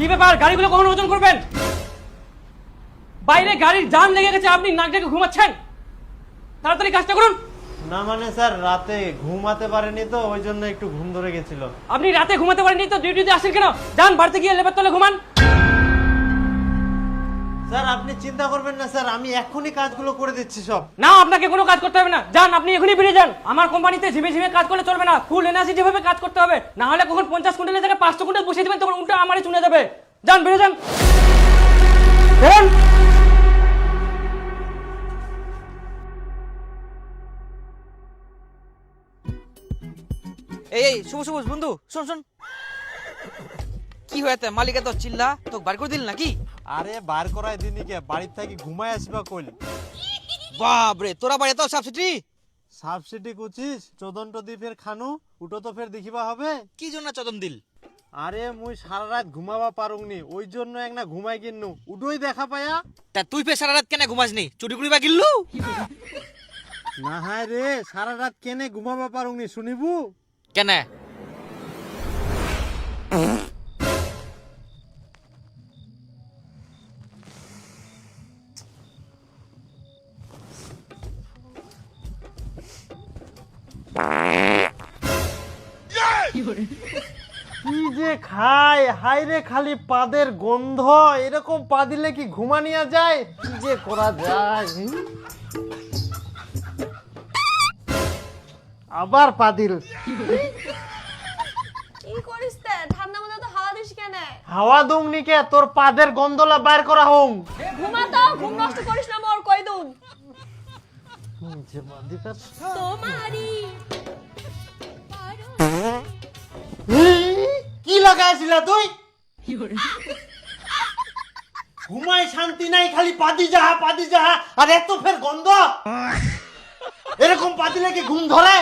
কি ব্যাপার, গাড়িগুলো কখন ওজন করবেন? বাইরে গাড়ির জাম লেগে গেছে, আপনি নাক ডেকে ঘুমাচ্ছেন। তাড়াতাড়ি কাজটা করুন। না মানে স্যার, রাতে ঘুমাতে পারেনি তো, ওই জন্য একটু ঘুম ধরে গেছিল। আপনি রাতে ঘুমাতে পারেননি তো ডিউটিতে আসেন কেন? যান বাড়িতে গিয়ে লেবার তলে ঘুমান। স্যার আপনি চিন্তা করবেন না স্যার, আমি এখনই কাজগুলো করে দিচ্ছি সব। না, আপনাকে কোনো কাজ করতে হবে না, যান আপনি এখনই বেরিয়ে যান। আমার কোম্পানিতে ঝিমে ঝিমে কাজ করলে চলবে না, ফুল এনার্জি ভাবে কাজ করতে হবে, না হলে কখন 50 কুইন্টালের জায়গায় 500 কুইন্টাল বসিয়ে দেবেন, তখন উল্টো আমারই চুনে যাবে। যান বেরিয়ে যান, বেরোন। এই শুভ শুভ বন্ধু, শোন শোন, কি হয়েছে? মালিকে তো চিল্লা তোকে বার করে দিল নাকি? আরে বার করাই দিনই কে, বাড়ির থেকে ঘুমায় আসবা কইল। বাপরে, তোরা বাড়ি তো সাবসিডি সাবসিডি কুচিস চোদন তো দি ফের খানু, উটো তো ফের দেখিবা হবে। কি জন্য চদন দিল? আরে মুই সারা রাত ঘুমাবা পারুংনি, ওই জন্য এক না ঘুমাই কিন্নু, উডোই দেখা পায়া। তা তুই ফের সারা রাত কেন ঘুমাসনি? চুরি করি বা গিল্লু? না হায় রে, সারা রাত কেনে ঘুমাবা পারুংনি শুনিবু? কেন? কি যে খায়, হাই রে খালি পাদের গন্ধ, এরকম পা দিলে কি ঘুমানিয়া যায়? কি যে করা যায়? আবার পা দিল। কি করিস তে? ঠান্ডা মধ্যে তো হাওয়া দিস কেন? হাওয়া দুমনি কে, তোর পাদের গন্ধলা বাইর করা হোম। ঘুমা তো, ঘুম নষ্ট করিস না মোর, কই দুন। তোমারি কি লাগাইছিলা তুই? ঘুমাই শান্তি নাই, খালি পাদি যাহা পাদি যাহা, আর এত ফের গন্ধ। এরকম পাদিলে কি ঘুম ধরে?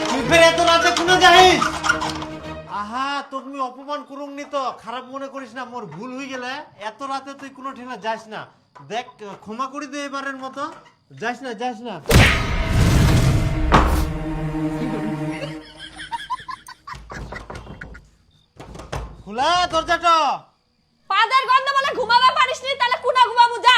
তুই ফের এত রাতে কোনে যাইস? আহা, তোকে আমি অপমান করুংনি তো, খারাপ মনে করিস না, মোর ভুল হয়ে গেলে। এত রাতে তুই কোনো ঠিনা যাস না, দেখ ক্ষমা করে দে এবারের মতো, যাস না যাস না। খোলা দরজাটা। পাদের গন্ধ বলে ঘুমাবা পারিস নি, তাহলে কুনা ঘুমাবো, যা।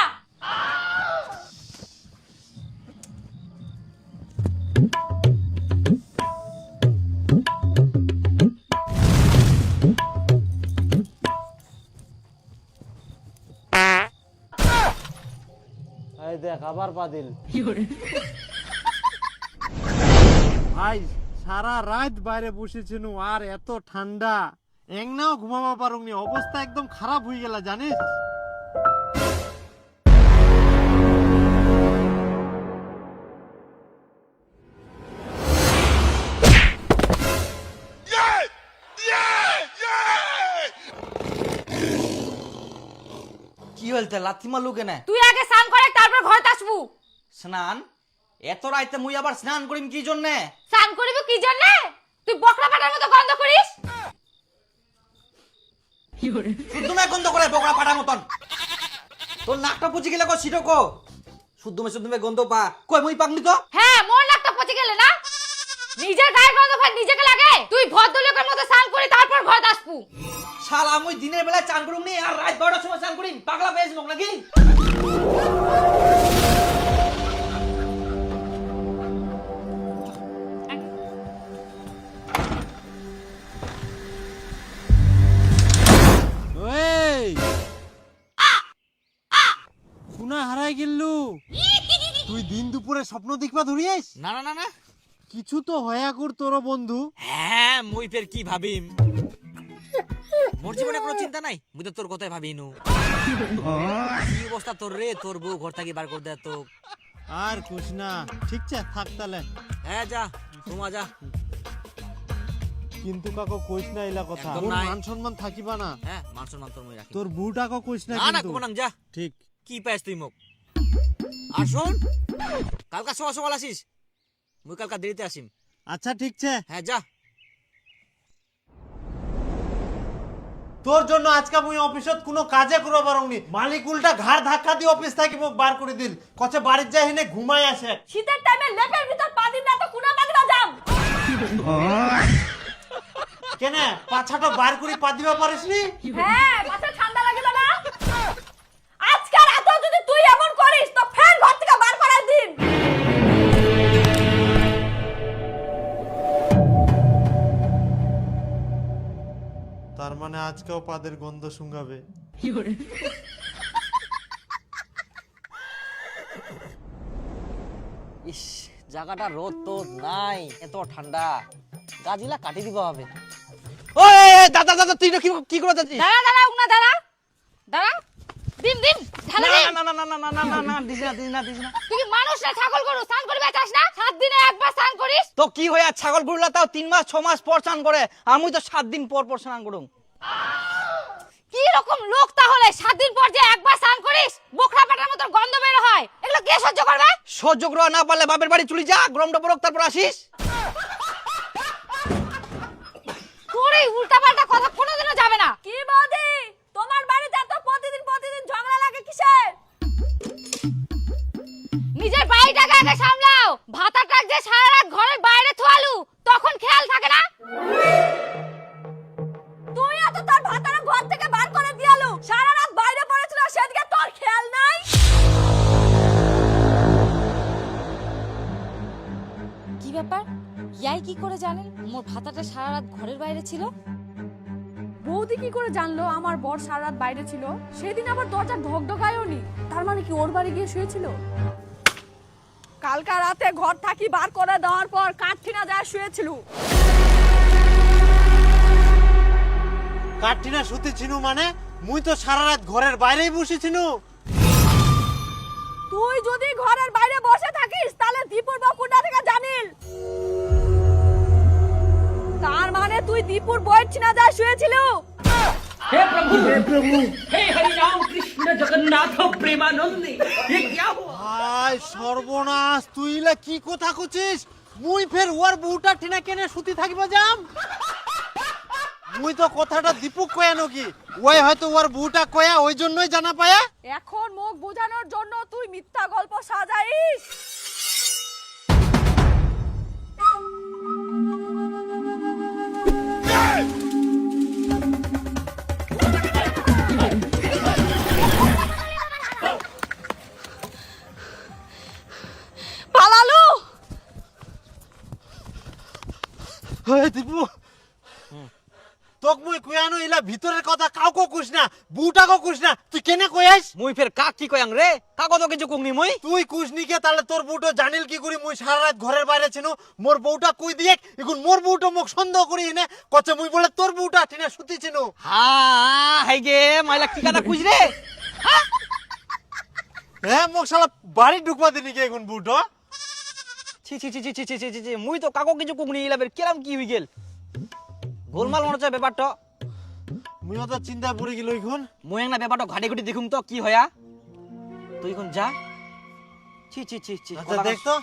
এই দেখ আবার পাদিল। ভাই সারা রাত বাইরে বসেছিল, আর এত ঠান্ডা, একনাও ঘুমাবা পারুংনি, অবস্থা একদম খারাপ হয়ে গেল জানিস। কি হলতে লাথি মারলু কেন? তুই আগে স্নান করে তারপর ঘরে আসবু। স্নান? এত রাইতে মুই আবার স্নান করিম কি জন্যে? স্নান করিবি কি জন্য? তুই বকরা পাটার মতো গন্ধ করিস। শুদ্ধ মে গন্ধ করে বকরা পাটা মতন। তোর নাকটা পুচি গেলে কো সিটো কো? শুদ্ধ মে গন্ধ পা কই মুই পাকনি তো? হ্যাঁ, মোর নাকটা পচে গেলে না? নিজের গায়ে গন্ধ ভাই নিজেকে লাগে। তুই ভদ্রলোকের মতো স্নান করে তারপর ঘরে আসবু। শালা মুই দিনের বেলা চান করুম নি, আর রাত 12টার সময় চান করিম? পাগলা পেয়েছ মোক নাকি? ওই শুনা হারাই গেললু, তুই দিন দুপুরে স্বপ্ন দেখবা ধরিয়াস? না না না না, কিছু তো হয়া কর তোর বন্ধু। হ্যাঁ মুই ফের কি ভাবিম? মোর জীবনে কোনো চিন্তা নাই, মুই তো তোর কথাই ভাবি নু। কি অবস্থা তোর রে? তোর বউ ঘর থেকে বার করে দেয় তো। আর কুছ না, ঠিক আছে থাক তাহলে। হ্যাঁ যা, তোমা যা। কিন্তু কাকো কইস না এলা কথা, একদম তোর নাই। মান সম্মান থাকিবা না। হ্যাঁ মান সম্মান তোর মুই রাখি। তোর বুটাকো কইস না না না কিন্তু। কোনাং যা। ঠিক। কি পাইস তুই মোক? আর শোন, কালকা সকাল সকাল আসিস, মুই কালকা দেরিতে আসিম। আচ্ছা ঠিক আছে। হ্যাঁ যা। তোর জন্য আজকে মুই অফিসত কোনো কাজে করব পারুনি। মালিক উল্টা ঘাড় ধাক্কা দিয়ে অফিস থেকে মোক বার করে দিল, কচ্ছে বাড়ির যাই হিনে ঘুমাই আসে। শীতের টাইমে লেপের ভিতর পা দিন না তো কুনা বাগড়া যাম। কেনে পাছাটা বার করে পা দিবা পারিসনি? হ্যাঁ, মাথা ঠান্ডা লাগে না। আজকে রাতে যদি তুই এমন করিস তো ফের ঘর থেকে বার করার দিন। তার মানে আজকেও পাদের গন্ধ শুঙ্গাবে। ইস, জায়গাটা রোদ তো নাই, এত ঠান্ডা, গাছগুলা কাটি দিব হবে। ওই দাদা দাদা, তুই কি করে যাচ্ছিস? দাঁড়া দাঁড়া উনা দাঁড়া দাঁড়া। দিন দিন ঢালা দিন। না না না না না না না, দিস না। তুই কি মানুষ না ছাগল গরু স্নান করবে চাস না? 7 দিনে একবার স্নান করিস। তো কি হইয়া ছাগল গরুলা তাও 3 মাস 6 মাস পর স্নান করে, আমি তো 7 দিন পর পর স্নান করুম। কি রকম লোক তাহলে 7 দিন পর যে একবার স্নান করিস, বোকরা পাটার মতো গন্ধ বের হয়, এগুলো কে সহ্য করবে? সহ্য করা না পারলে বাপের বাড়ি চলে যা, গরমটা পড়ুক তারপর আসিস। তোর এই উল্টাপাল্টা কথা কোনোদিনও যাবে না। কি বৌদি, তোমার বাড়িতে এত প্রতিদিন ঝগড়া লাগে কিসের? নিজের বাড়িটাকে আগে সামলাও। ভাতাটাক যে সারা রাত ঘরের বাইরে থুয়ালু, তখন খেয়াল থাকে না? তুই এত তোর ভাতারা ঘর থেকে বার করে দিয়ালু, সারা রাত বাইরে পড়েছিল, সেদিকে তোর খেয়াল নাই? কি ব্যাপার, ইয়াই কি করে জানেন মোর ভাতাটা সারা রাত ঘরের বাইরে ছিল? বৌদি কি করে জানলো আমার বর সারা রাত বাইরে ছিল? সেদিন আবার দরজা ঢকঢকায়ও নি, তার মানে কি ওর বাড়ি গিয়ে শুয়েছিল? কালকা রাতে ঘর থাকি বার করে দেওয়ার পর কাঠঠিনা যায় শুয়েছিল। কাঠিনা শুতে ছিনু মানে? মুই তো সারা রাত ঘরের বাইরেই বসেছিনু। তুই যদি ঘরের বাইরে বসে থাকিস তাহলে দীপুর বউ কোথা থেকে জানিল? তার মানে তুই দীপুর বউয়ের ছিনা যায় শুয়েছিল? हे प्रभु हे हरि राम कृष्ण जगन्नाथ प्रेमानंदी, ये क्या हुआ? হায় সর্বনাশ, তুই ইলা কি কথা কছিস? মুই ফের ওর বউটা ঠিনা কেনে শুতি থাকিব যাম? মুই তো কথাটা দীপুক কয়া নাকি, ওই হয়তো ওর বউটা কয়া ওই জন্যই জানা পায়া। এখন মুখ বোঝানোর জন্য তুই মিথ্যা গল্প সাজাইস। পালালু। হ্যাঁ দীপু, তোক মুই কয়ানো ইলা ভিতরের কথা কাউকে কুছ না, বউটাকে কুছ না, তুই কেনে কয়াস? মুই ফের কাক কি কয়াং রে? কাকো তো কিছু কুংনি মুই। তুই কুছ নিকে তাহলে তোর বউটা জানিল কি করি মুই সারা রাত ঘরের বাইরে ছিনু? মোর বউটা কই দিয়ে এখন মোর বউটা মোক সন্দেহ করি না, কচ্ছে মুই বলে তোর বউটা ঠিনা শুতি ছিনু। হ্যাঁ হাই গে মাইলা কি কথা কইছ রে? হ্যাঁ মোক শালা বাড়ি ঢুকবা দিনি কে এখন বউটা? ছি ছি ছি ছি ছি ছি ছি ছি, মুই তো কাকো কিছু কুংনি, ইলা ফের কেরাম কি হই গেল? গোলমাল মনে হচ্ছে ব্যাপারটা। মুইও তো চিন্তা পড়ে গেল এখন। মুই না ব্যাপারটা ঘাটি ঘুটি দেখুম তো কি হয়া। তুই এখন যা। ছি ছি ছি ছি, আচ্ছা দেখ তো,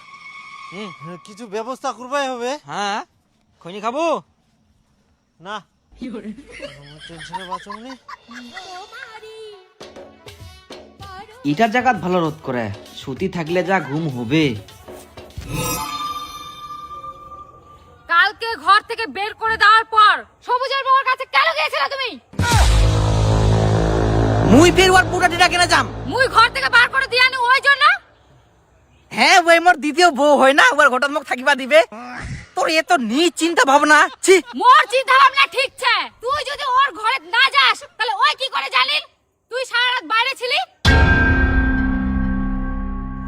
হুম, কিছু ব্যবস্থা করবাই হবে। হ্যাঁ খৈনি খাবো না টেনশনে বাঁচুন নি। এটার জায়গাত ভালো রোদ করে, সুতি থাকলে যা ঘুম হবে। কালকে ঘর থেকে বের করে দেওয়ার পর সবুজের বউর কাছে কেন গিয়েছিলে তুমি? মুই ফের ওর পুরা টিটা কেনা যাম? মুই ঘর থেকে বার করে দিয়ানি ওই জন্য? হ্যাঁ ওই মোর দ্বিতীয় বউ হয় না, ওর ঘটন মুখ থাকিবা দিবে। তোর এত নি চিন্তা ভাবনা, ছি। মোর চিন্তা ভাবনা ঠিক আছে, তুই যদি ওর ঘরে না যাস তাহলে ওই কি করে জানিল তুই সারা রাত বাইরে ছিলি?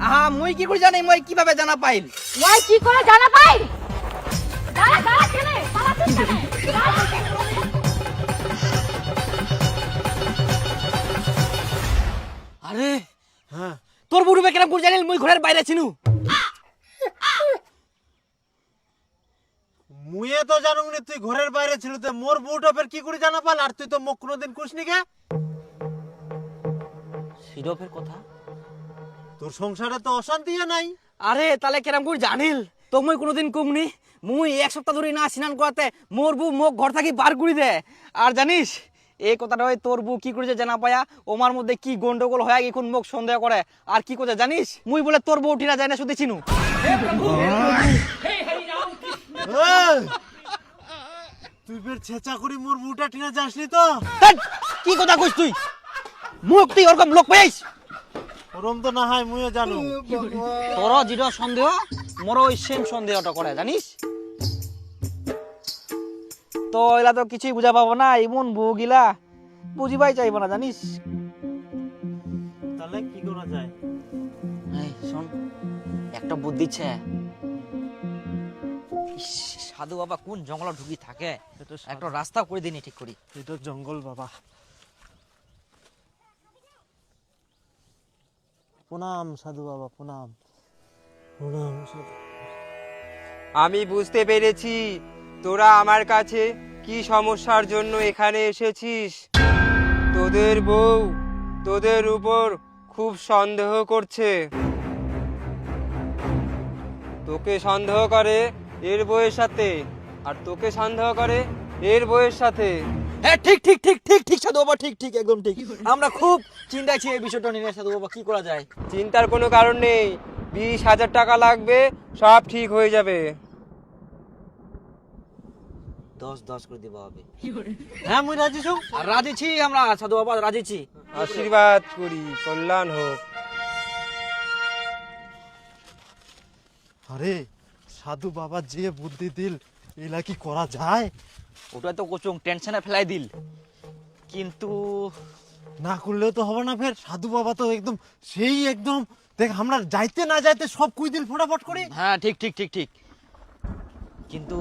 আহা মুই কি করে জানি, মুই কিভাবে জানা পাইল? ওই কি করে জানা পাই? দাঁড়া দাঁড়া কেনে পালাচ্ছিস কেনে? আরে হ্যাঁ তোর বুড়ুবে কেন করে জানিল মুই ঘরের বাইরে ছিনু? মুয়ে তো জানুম নি তুই ঘরের বাইরে ছিল, তো মোর বউটা ফের কি করে জানা পাল? আর তুই তো মোক কোনোদিন কুছনি কে। সিরফের কথা? তোর সংসারে তো অশান্তি নাই। আরে তাহলে কেরাম করে জানিল? তো মুই কোনোদিন কুমনি, মুই এক সপ্তাহ ধরে না স্নান করাতে মোর বউ মোক ঘর থাকি বার করে দে। আর জানিস এই কথাটা ওই তোর বউ কি করেছে জানা পায়া ওমার মধ্যে কি গন্ডগোল হয় এখন মুখ সন্দেহ করে আর কি করছে জানিস মুই বলে তোর বউ ঠিনা যায় না শুধু চিনু এই, তুই ফের ছেঁচা করি মোর বুটা টিনা যাসনি তো? ধ্যাৎ, কি কথা কইস তুই মুখ তুই ওরকম লোক পাইস ওরম তো না হয় মুইও জানু। তোর যেটা সন্দেহ মোর ওই সেম সন্দেহটা করে জানিস তো এলা তো কিছুই বুঝা পাবো না এমন বউ গিলা বুঝিবাই চাইবো না জানিস তাহলে কি করা যায়? এই শোন একটা বুদ্ধি ছে ইস, সাধু বাবা কোন জঙ্গলে ঢুকি থাকে একটা রাস্তা করে দিনি ঠিক করি এটা জঙ্গল বাবা। প্রণাম সাধু বাবা, প্রণাম প্রণাম সাধু। আমি বুঝতে পেরেছি তোরা আমার কাছে কি সমস্যার জন্য এখানে এসেছিস। তোদের বউ তোদের উপর খুব সন্দেহ করছে। তোকে সন্দেহ করে এর বউয়ের সাথে, আর তোকে সন্দেহ করে এর বউয়ের সাথে। হ্যাঁ ঠিক ঠিক ঠিক ঠিক ঠিক সাধু বাবা ঠিক ঠিক একদম ঠিক আমরা খুব চিন্তায় ছি এই বিষয়টা নিয়ে সাধু বাবা কি করা যায় চিন্তার কোনো কারণ নেই, 20,000 টাকা লাগবে, সব ঠিক হয়ে যাবে। 10 করে দিবা হবে হ্যাঁ মুই রাজি ছু। আর রাজি ছি আমরা সাধু বাবা রাজি ছি আশীর্বাদ করি, কল্যাণ হোক। আরে সাধু বাবা যে বুদ্ধি দিল এলা কি করা যায়? ওটা তো কোচং টেনশনে ফেলাই দিল কিন্তু না করলেও তো হবে না ফের। সাধু বাবা তো একদম সেই একদম দেখ আমরা যাইতে না যাইতে সব কুই দিল ফটাফট করে। হ্যাঁ ঠিক ঠিক ঠিক ঠিক কিন্তু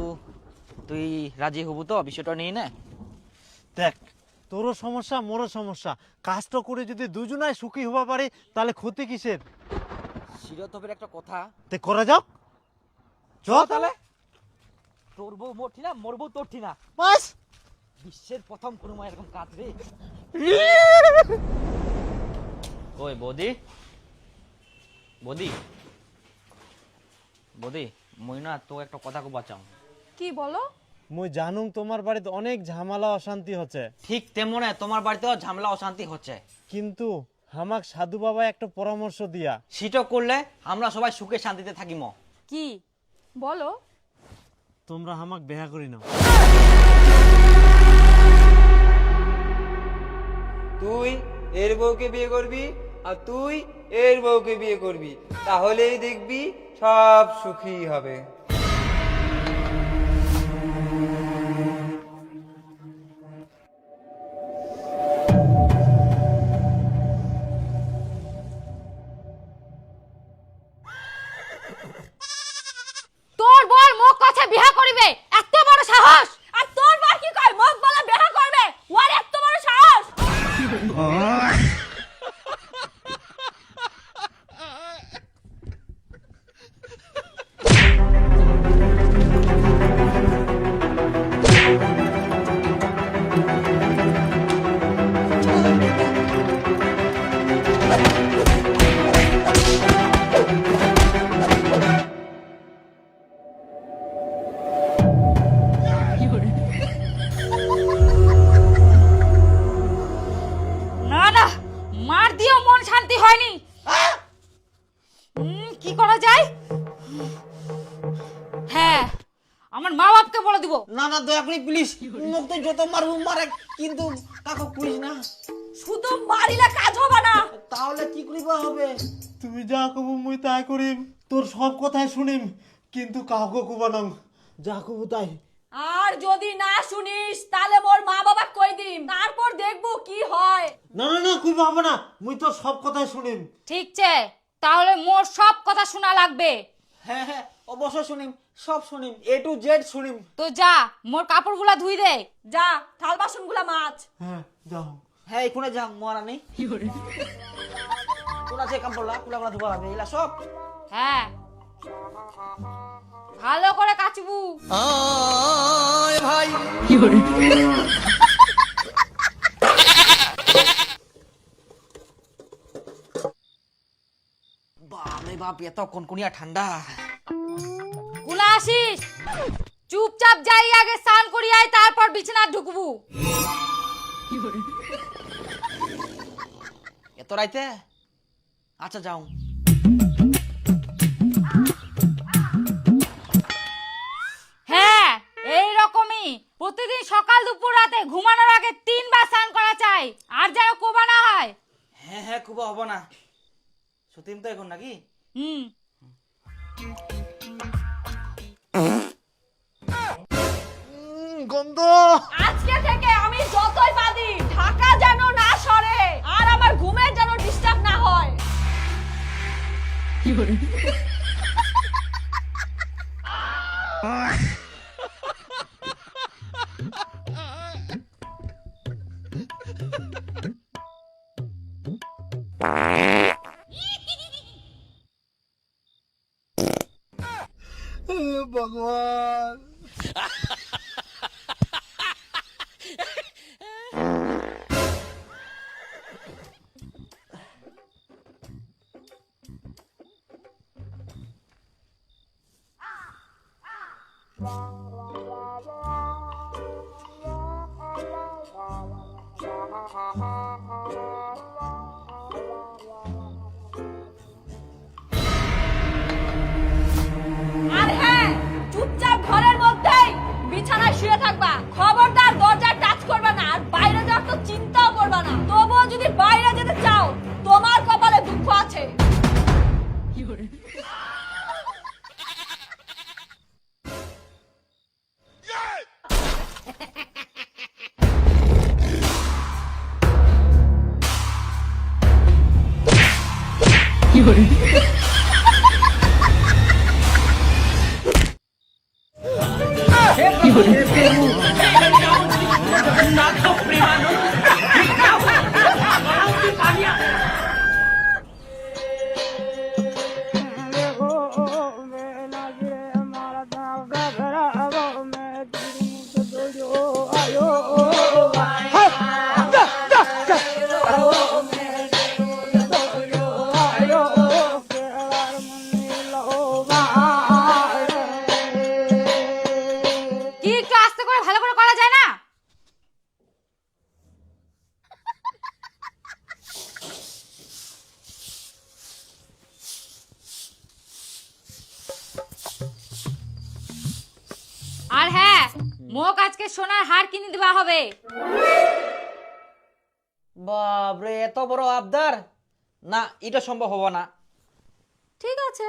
তুই রাজি হবু তো বিষয়টা নিয়ে না দেখ তোরও সমস্যা মোরও সমস্যা, কাজটা করে যদি দুজনাই সুখী হবা পারে তাহলে ক্ষতি কিসের? সেটা তো একটা কথা তে করা যাও চ তাহলে। তোর বউ মোর ঠিনা মোর বউ তোর ঠিনা বাস বিশ্বের প্রথম কোনো মায়ের এরকম কাজ রে ওই বৌদি বৌদি বৌদি মই না তো একটা কথা কো বাঁচাও কি বলো? মুই জানুম তোমার বাড়িতে অনেক ঝামেলা অশান্তি হচ্ছে, ঠিক তেমনে তোমার বাড়িতেও ঝামেলা অশান্তি হচ্ছে কিন্তু আমাক সাধু বাবা একটা পরামর্শ দিয়া। সেটা করলে আমরা সবাই সুখে শান্তিতে থাকিম কি বলো? তোমরা আমাক বেহা করি নাও। তুই এর বউকে বিয়ে করবি আর তুই এর বউকে বিয়ে করবি, তাহলেই দেখবি সব সুখী হবে। তোর বর মুখ কথা বিয়া করিবে এত বড় সাহস, আর তোর বর কি কয় মুখ বলে বিয়া করবে, ওর এত বড় সাহস। না না, মার দিও মন শান্তি হয়নি। কি করা যায়? হ্যাঁ, আমার মা বাপকে বলে দিব। না না দয়া করে প্লিজ মুখ তো যত মারবো মারে কিন্তু কাকু করিস না শুধু মারিলে কাজ হবে না। তাহলে কি করিবা হবে তুমি যা কবু মুই তাই করিম, তোর সব কথাই শুনিম, কিন্তু কাউকে কুবানং যা কবু তাই। আর যদি না শুনিস তাহলে মোর মা বাবা কই দিম, তারপর দেখবো কি হয়। না না না কুইবা হবে না, মুই তোর সব কথাই শুনিম। ঠিক আছে, তাহলে মোর সব কথা শোনা লাগবে। হ্যাঁ হ্যাঁ অবশ্যই শুনিম সব শুনিম A to Z শুনিম তো যা মোর কাপড়গুলা ধুই দে, যা থাল বাসনগুলা মাছ। হ্যাঁ যাও। হ্যাঁ এখানে যা মারা নেই তোরা যে কাম করলা কুলা কুলা ধোয়া হবে এলা সব হ্যাঁ ভালো করে কাচবু। ভাই বাপরে বাপ এত কনকনিয়া ঠান্ডা কুলা আসিস, চুপচাপ যাই আগে স্নান করি আয়, তারপর বিছানা ঢুকবু। এত রাইতে? আচ্ছা যাও। হ্যাঁ এই রকমই প্রতিদিন সকাল দুপুর রাতে ঘুমানোর আগে 3 বার স্নান করা চাই, আর যেন কোবা না হয়। হ্যাঁ হ্যাঁ, খুব হবো না। সতীন তো এখন নাকি? হুম। গন্ধ। আজকে থেকে আমি যতই বাদি ঢাকা যেন না সরে, আর আমার ঘুমের যেন ডিস্টার্ব না হয়। ভগবান। আর হ্যাঁ, চুপচাপ ঘরের মধ্যেই বিছানায় শুয়ে থাকবা। খবরদার দরজা টাচ করবা না, আর বাইরে যাওয়ার তো চিন্তাও করবা না। তবুও যদি বাইরে যেতে চাও, তোমার কপালে দুঃখ আছে। কি একটু আস্তে করে ভালো করে করা যায় না? আর হ্যাঁ, মোক আজকে সোনার হার কিনে দেওয়া হবে। বাপরে, এত বড় আবদার? না, এটা সম্ভব হবো না। ঠিক আছে।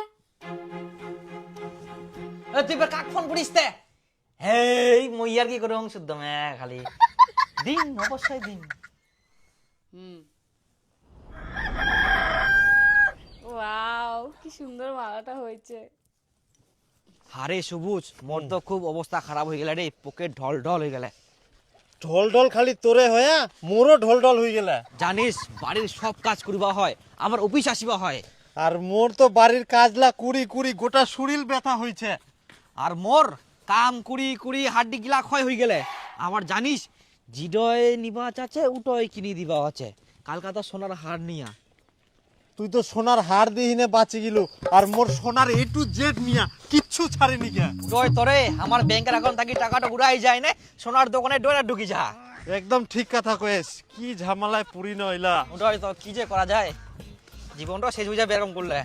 তুই এবার কাক ফোন করিস তে? হেই মই আর কি করুম, শুদ্ধ মে খালি দিন, অবশ্যই দিন। ওয়াও, কি সুন্দর মালাটা হয়েছে। আরে সবুজ, মোর তো খুব অবস্থা খারাপ হয়ে গেল রে, পকেট ঢল ঢল হয়ে গেলে। ঢল ঢল খালি তোরে হয়া মোরও ঢল ঢল হয়ে গেলে। জানিস বাড়ির সব কাজ করিবা হয়, আমার অফিস আসিবা হয়, আর মোর তো বাড়ির কাজলা কুড়ি কুড়ি গোটা শরীর ব্যথা হইছে। আর মোর কাম কুড়ি কুড়ি হাড্ডি গিলা ক্ষয় হয়ে গেলে। আমার জানিস জিডয় নিবা আছে, উটয় কিনি দিবা আছে। কালকাতা সোনার হার নিয়া। তুই তো সোনার হার দিহিনে বাঁচি গেল, আর মোর সোনার A to Z নিয়া কিচ্ছু ছাড়েনি কে। উটয় তোরে আমার ব্যাংকের অ্যাকাউন্ট থাকি টাকাটা উড়াই যায় না, সোনার দোকানে ডোরা ঢুকি যা। একদম ঠিক কথা কয়েস, কি ঝামেলায় পুরি নইলা। উটয় তো কি যে করা যায়, জীবনটা শেষ হয়ে যাবে এরকম করলে।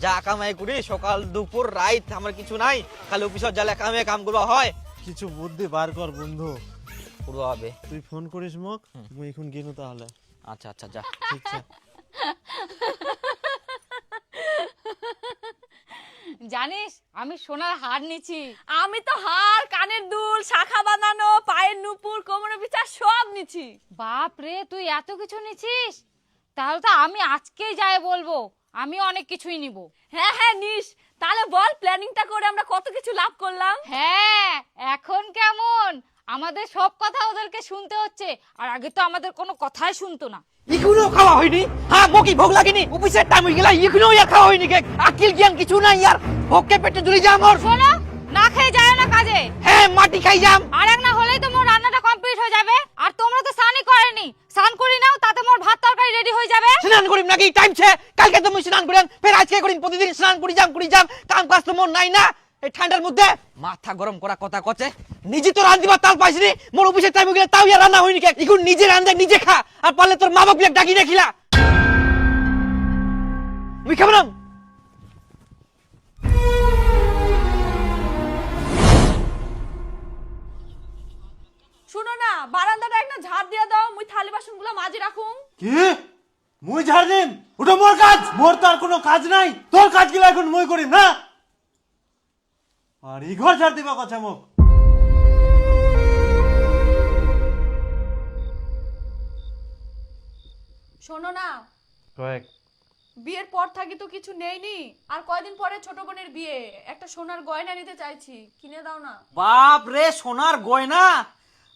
যা কামাই করি সকাল দুপুর রাত, আমার কিছু নাই, খালি অফিসত জালে কাম করবা হয়। কিছু বুদ্ধি বার কর বন্ধু। করবা হবে। তুই ফোন করিস মোক, মুই এখন গেনু তাহলে। আচ্ছা আচ্ছা, যা। ঠিক আছে। জানিস আমি সোনার হার নিছি। আমি তো হার, কানের দুল, শাখা বাঁধানো, পায়ের নুপুর, কোমরে বিচার সব নিছি। বাপ রে, তুই এত কিছু নিছিস? তাহলে তো আমি আজকেই যাই বলবো, আমি অনেক কিছুই নিব। হ্যাঁ হ্যাঁ নিস। তাহলে বল প্ল্যানিংটা করে আমরা কত কিছু লাভ করলাম। হ্যাঁ, এখন কেমন আমাদের সব কথা ওদেরকে শুনতে হচ্ছে, আর আগে তো আমাদের কোনো কথাই শুনতো না। এগুলো খাওয়া হয়নি? হ্যাঁ, মকি ভোগ লাগেনি, অফিসের টাইম হয়ে গেল, এগুলো আর খাওয়া হয়নি কে? আকিল জ্ঞান কিছু নাই আর, ভোগকে পেটে জুড়ে যা মোর। শোনো, না খেয়ে যায় না কাজে। হ্যাঁ, মাটি খাই যাম। আর এক না হলেই তো মোর রান্নাটা কমপ্লিট হয়ে যাবে। আর তোমরা তো স্নানই করেনি, স্নান করি নাও, তাতে মোর ভাত তরকারি রেডি হয়ে যাবে। স্নান করিম নাকি? টাইম ছে, কালকে তো মুই স্নান করিম, ফের আজকে করিম, প্রতিদিন স্নান করি যাম কাম কাজ তো মোর নাই না। এই ঠান্ডার মধ্যে মাথা গরম করা কথা কচ্ছে নিজে তো রান্দিবার তাল পাইছিনি মোর অফিসে টাইম গেলে তাও ইয়া রান্না হয়নি কে এখন নিজে রান্ধে নিজে খা আর পারলে তোর মা বাপ ডাকি না খিলা মুই খাবো না শুনো না, বারান্দাটা একটা ঝাড় দিয়ে দাও, মুই থালি বাসনগুলো মাঝে রাখুম। কি মুই ঝাড় দিম? ওটা মোর কাজ। মোর তো আর কোনো কাজ নাই, তোর কাজগুলো এখন মুই করিম না। আর ই ঘর ঝাড় দিবা কথা মোক। শোনো না, কয়েক বিয়ের পর থাকি তো কিছু নেইনি, আর কয়দিন পরে ছোট বোনের বিয়ে, একটা সোনার গয়না নিতে চাইছি, কিনে দাও না। বাপ রে সোনার গয়না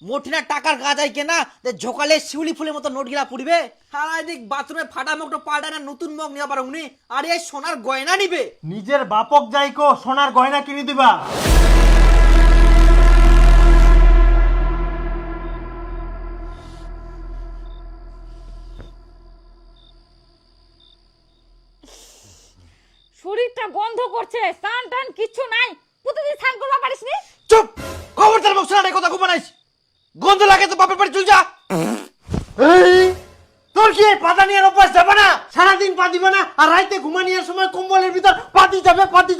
মোটিনা টাকার গাজাই কেনা যে ঝোকালে শিউলি ফুলের মতো নোট গিলা পুড়িবে আর এদিক বাথরুমে ফাটা মুখটা পাল্টা না নতুন মুখ নিয়ে পারো উনি আর এই সোনার গয়না নিবে নিজের বাপক যাইকো সোনার গয়না কিনে দিবা। শরীরটা গন্ধ করছে, স্নান টান কিছু নাই, প্রতিদিন স্নান করবা পারিস নি? চুপ খবরদার মুখ শোনা কথা খুব বানাইস গন্ধ লাগে তো বাপের বাড়ি চল যা এই তোর কি এই পাতা নিয়ে অভ্যাস যাবে না? সারাদিন পা দিবা না আর রাইতে ঘুমানিয়ার সময় কম্বলের ভিতর পাতি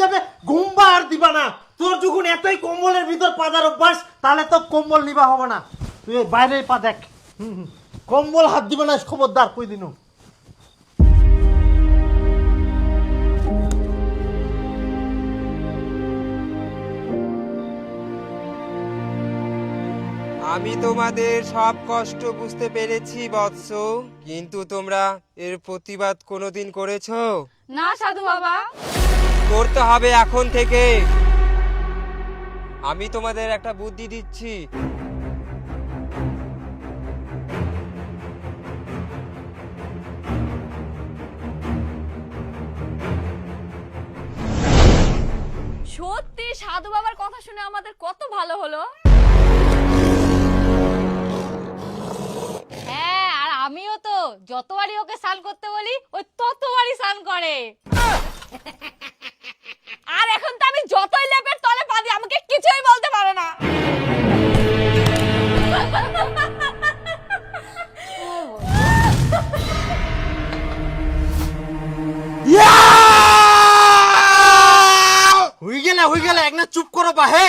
যাবে ঘুমবা আর দিবা না। তোর যখন এতই কম্বলের ভিতর পাদার অভ্যাস তাহলে তো কম্বল নিবা হবে না। তুই এই বাইরে পা দেখ। কম্বল হাত দিবা না খবরদার কই দিনু। আমি তোমাদের সব কষ্ট বুঝতে পেরেছি বৎস, কিন্তু তোমরা এর প্রতিবাদ কোনোদিন করেছো? না সাধু বাবা। করতে হবে এখন থেকে। আমি তোমাদের একটা বুদ্ধি দিচ্ছি। সত্যি সাধু বাবার কথা শুনে আমাদের কত ভালো হলো। হ্যাঁ, আর আমিও তো যতবারই ওকে স্নান করতে বলি ওই ততবারই স্নান করে। আর এখন তো আমি যতই লেপের তলে পা দিই আমাকে কিছুই বলতে পারে না। হই গেলে এক না চুপ করো বাহে।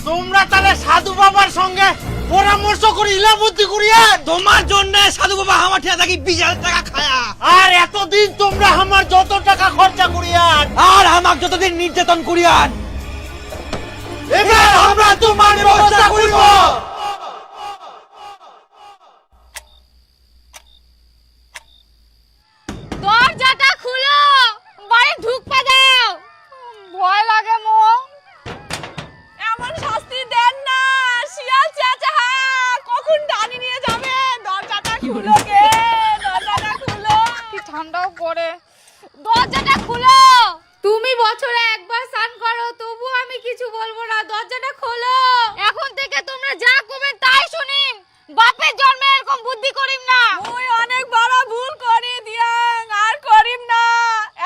তোমরা তাহলে সাধু বাবার সঙ্গে পরামর্শ করি ইলা বুদ্ধি করিয়া তোমার জন্য সাধু বাবা আমার ঠিয়া থাকি 20,000 টাকা খায়া আর এতদিন তোমরা আমার যত টাকা খরচা করিয়ান আর আমাক যতদিন নির্যাতন করিয়ান এবার আমরা তোমার ব্যবস্থা করিব। দরজাটা খুলো, বাড়ি ঢুকতে দাও। ভয় লাগে মো। এমন শাস্তি দেন না, শিয়াল চেঁচা কখন টানি নিয়ে যাবে। দরজাটা খুলো গে, দরজাটা খুলো। কি ঠান্ডাও পড়ে। দরজাটা খুলো। তুমি বছরে একবার স্নান করো, তবু আমি কিছু বলবো না। দরজাটা খোলো। এখন থেকে তোমরা যা করবে তাই শুনিম। বাপের জন্মে এরকম বুদ্ধি করিম না। ওই অনেক বড় ভুল করে দিয়াং, আর করিম না।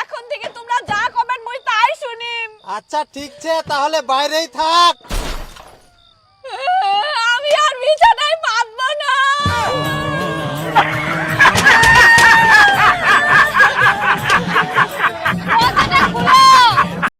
এখন থেকে তোমরা যা করবেন মই তাই শুনিম। আচ্ছা ঠিক আছে তাহলে বাইরেই থাক।